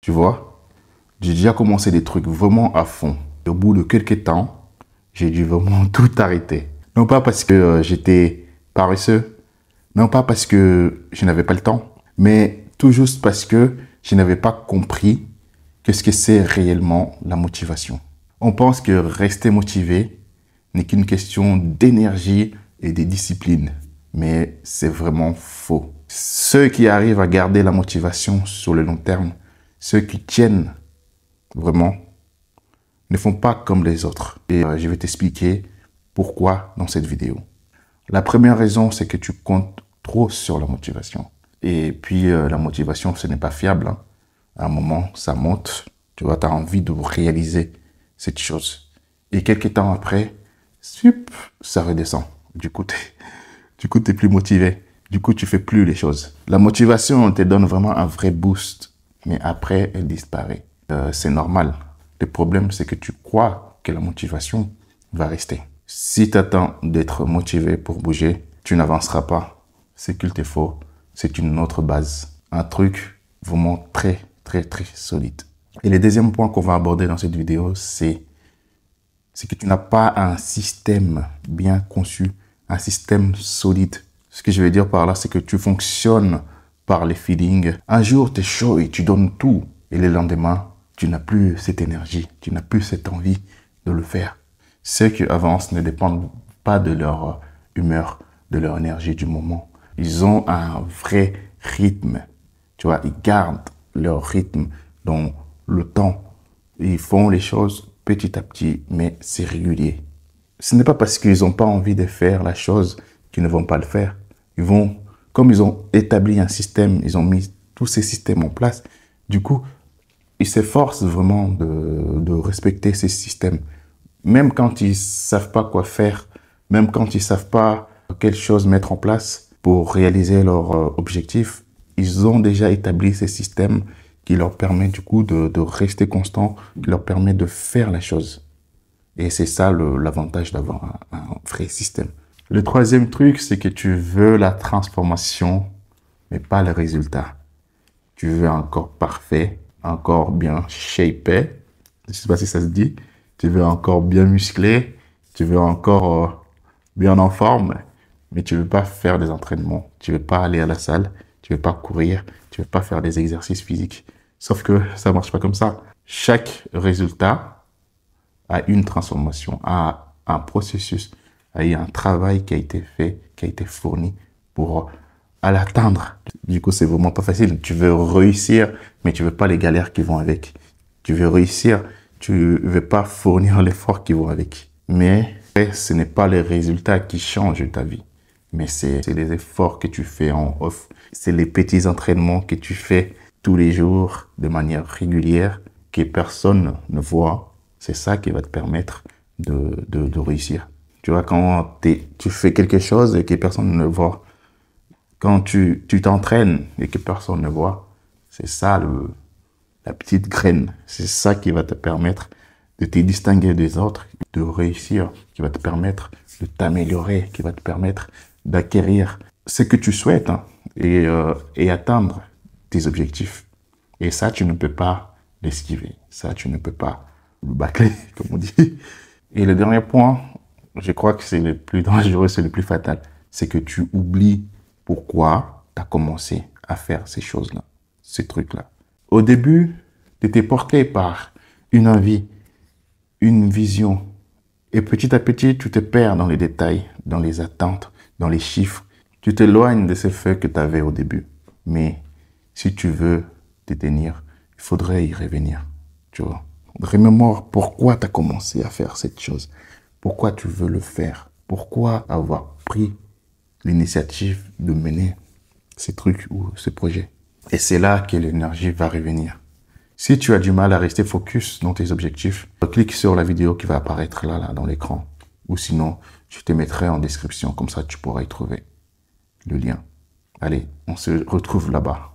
Tu vois, j'ai déjà commencé des trucs vraiment à fond. Et au bout de quelques temps, j'ai dû vraiment tout arrêter. Non pas parce que j'étais paresseux, non pas parce que je n'avais pas le temps, mais tout juste parce que je n'avais pas compris qu'est-ce que c'est réellement la motivation. On pense que rester motivé n'est qu'une question d'énergie et de discipline, mais c'est vraiment faux. Ceux qui arrivent à garder la motivation sur le long terme, ceux qui tiennent vraiment, ne font pas comme les autres. Et je vais t'expliquer pourquoi dans cette vidéo. La première raison, c'est que tu comptes trop sur la motivation. Et puis, la motivation, ce n'est pas fiable, hein. À un moment, ça monte. Tu vois, tu as envie de réaliser cette chose. Et quelques temps après, ça redescend. Du coup, t'es plus motivé. Du coup, tu fais plus les choses. La motivation te donne vraiment un vrai boost. Mais après, elle disparaît. C'est normal. Le problème, c'est que tu crois que la motivation va rester. Si tu attends d'être motivé pour bouger, tu n'avanceras pas. Ce qu'il te faut, c'est une autre base. Un truc vraiment très solide. Et le deuxième point qu'on va aborder dans cette vidéo, c'est que tu n'as pas un système bien conçu, un système solide. Ce que je veux dire par là, c'est que tu fonctionnes par les feelings. Un jour, tu es chaud et tu donnes tout. Et le lendemain, tu n'as plus cette énergie, tu n'as plus cette envie de le faire. Ceux qui avancent ne dépendent pas de leur humeur, de leur énergie du moment. Ils ont un vrai rythme. Tu vois, ils gardent leur rythme dans le temps. Ils font les choses petit à petit, mais c'est régulier. Ce n'est pas parce qu'ils n'ont pas envie de faire la chose qu'ils ne vont pas le faire. Ils vont, comme ils ont établi un système, ils ont mis tous ces systèmes en place, du coup, ils s'efforcent vraiment de respecter ces systèmes. Même quand ils ne savent pas quoi faire, même quand ils ne savent pas quelle chose mettre en place pour réaliser leur objectif, ils ont déjà établi ces systèmes qui leur permettent du coup de rester constants, qui leur permettent de faire la chose. Et c'est ça l'avantage d'avoir un vrai système. Le troisième truc, c'est que tu veux la transformation, mais pas le résultat. Tu veux un corps parfait, un corps bien shapé, je ne sais pas si ça se dit. Tu veux un corps bien musclé, tu veux un corps bien en forme, mais tu ne veux pas faire des entraînements. Tu ne veux pas aller à la salle, tu ne veux pas courir, tu ne veux pas faire des exercices physiques. Sauf que ça ne marche pas comme ça. Chaque résultat a une transformation, a un processus, a eu un travail qui a été fait, qui a été fourni pour l'atteindre. Du coup, c'est vraiment pas facile. Tu veux réussir, mais tu veux pas les galères qui vont avec. Tu veux réussir, tu veux pas fournir l'effort qui vont avec. Mais ce n'est pas les résultats qui changent ta vie, mais c'est les efforts que tu fais en off. C'est les petits entraînements que tu fais tous les jours de manière régulière que personne ne voit. C'est ça qui va te permettre de réussir. Tu vois, quand tu fais quelque chose et que personne ne voit, quand tu t'entraînes et que personne ne voit, c'est ça la petite graine. C'est ça qui va te permettre de te distinguer des autres, de réussir, qui va te permettre de t'améliorer, qui va te permettre d'acquérir ce que tu souhaites, hein, et atteindre tes objectifs. Et ça, tu ne peux pas l'esquiver. Ça, tu ne peux pas le bâcler, comme on dit. Et le dernier point, je crois que c'est le plus dangereux, c'est le plus fatal, c'est que tu oublies pourquoi tu as commencé à faire ces choses-là, ces trucs-là. Au début, tu étais porté par une envie, une vision. Et petit à petit, tu te perds dans les détails, dans les attentes, dans les chiffres. Tu t'éloignes de ces faits que tu avais au début. Mais si tu veux te tenir, il faudrait y revenir. Tu vois. Remémore pourquoi tu as commencé à faire cette chose. Pourquoi tu veux le faire. Pourquoi avoir pris l'initiative de mener ces trucs ou ce projet. Et c'est là que l'énergie va revenir. Si tu as du mal à rester focus dans tes objectifs, clique sur la vidéo qui va apparaître là dans l'écran. Ou sinon, je te mettrai en description, comme ça tu pourras y trouver le lien. Allez, on se retrouve là-bas.